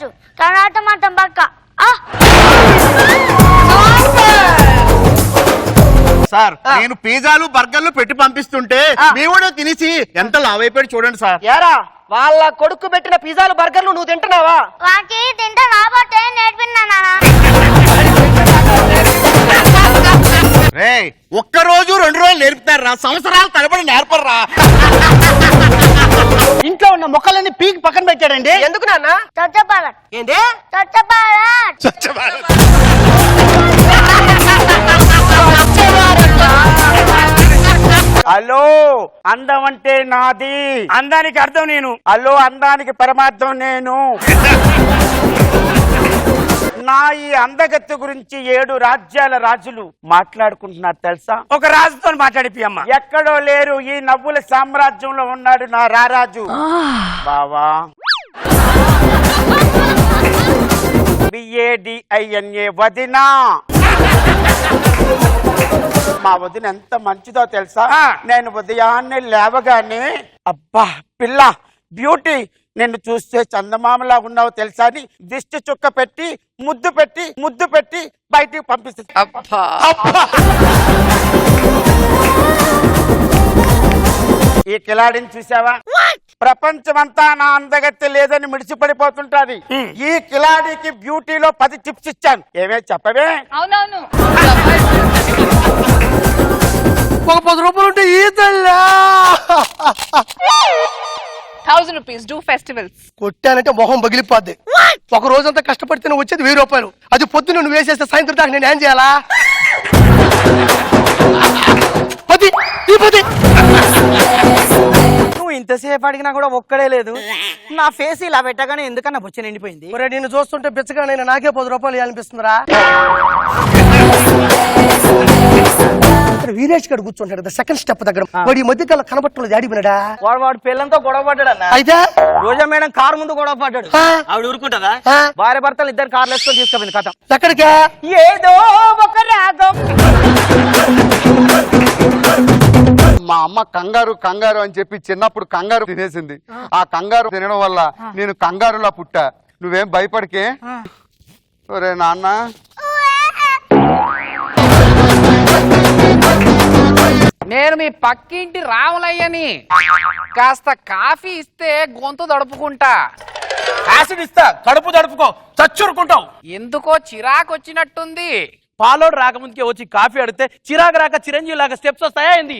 వచ్చు, తర్వాత మాత్రం పక్క. సార్ నేను పిజ్జాలు బర్గర్లు పెట్టి పంపిస్తుంటే మీ కూడా తినేసి ఎంత లావైపోయాడు చూడండి సార్. యారా వాళ్ళ కొడుకు పెట్టిన పిజ్జాలు బర్గర్లు నువ్వు తింటున్నావా? వాకి తింటే రాబోతే నేర్పిన్నా. రే ఒక్క రోజు 2 రోజులు నేర్పుతారా, సంవత్సరాలు తరబడి నేర్పర్రా. ఇంట్లో ఉన్న మొక్కలన్నీ పీకి పక్కన పెట్టాడండి. ఎందుకు నాన్న? స్వచ్ఛ భారత్. ఏంటి స్వచ్ఛ భారత్. స్వచ్ఛ భారత్. హలో, అందం అంటే నాది, అందానికి అర్థం నేను. హలో, అందానికి పరమార్థం నేను. నా ఈ అందగత్తె గురించి 7 రాజ్యాల రాజులు మాట్లాడుకుంటున్నారు తెలుసా? ఒక రాజుతో మాట్లాడిపోయమ్మ. ఎక్కడో లేరు, ఈ నవ్వుల సామ్రాజ్యంలో ఉన్నాడు నా రారాజు. బావా BADINA వదినా. మా వదిన ఎంత మంచిదో తెలుసా? నేను ఉదయాన్నే లేవగానే అబ్బా పిల్ల బ్యూటీ, నిన్ను చూస్తే చందమామలా ఉన్నావు తెలుసా అని దిష్టి చుక్క పెట్టి ముద్దు పెట్టి బయటికి పంపిస్తుంది. ఈ కిలాడిని చూసావా? ప్రపంచమంతా నా అందగత్తె లేదని మిడిచిపడిపోతుంటాది. ఈ కిలాడికి బ్యూటీలో 10 టిప్స్ ఇచ్చాను. ఏమే చెప్పవే? అవునవును, ఒక 10 రూపాయలు ఉంటే ఈ తల్లా 1000 rupees do festivals. కొట్టానంటే మొహం పగిలిపోద్ది. ఒక రోజంతా కష్టపడితే వచ్చేది 1000 రూపాయలు. అది పొద్దున్న నువ్వు వేసేస్తే సాయంత్రం దాకా నేను ఏం చేయాలా? 10 నువ్వు ఇంతసేపు అడిగినా కూడా ఒక్కడే లేదు. నా ఫేస్ ఇలా పెట్టగానే ఎందుకన్నా బొచ్చ నిండిపోయింది. నిన్ను చూస్తుంటే బిచ్చగా నేను నాకే 10 రూపాయలు ఇవ్వాలనిపిస్తుందిరా. వీరేష్ గారు కూర్చుంటాడు కదా సెకండ్ స్టెప్ దగ్గర. వాడు ఈ మధ్య కాలం కనబట్టలో జాడిపోయినాడా? వాడు పిల్లలతో గొడవ పడ్డాడు అన్న. అయితే రోజా మేడం కారు ముందు గొడవ పడ్డాడు. ఆవిడ ఊరుకుంటుందా? భార్య భర్తలు 2 కార్లు వేసుకొని తీసుకెళ్ళింది కథ. ఎక్కడికే? ఏదో ఒక రాగం. మా అమ్మ కంగారు అని చెప్పి చిన్నప్పుడు కంగారు తినేసింది. ఆ కంగారు తినడం వల్ల నేను కంగారులా పుట్టా. నువ్వేం భయపడకే. ఒరే నాన్న, నేను మీ పక్కింటి రాములయ్యని. కాస్త కాఫీ ఇస్తే గొంతు దడుపుకుంటా. యాసిడ్ ఇస్తా, కడుపు దడుపుకో, చచ్చురుకుంటావు. ఎందుకో చిరాకొచ్చినట్టుంది. పాలోడు రాకముందుకే వచ్చి కాఫీ అడిగితే చిరాకు రాక చిరంజీవి లాగా స్టెప్స్ వస్తాయా ఏంది?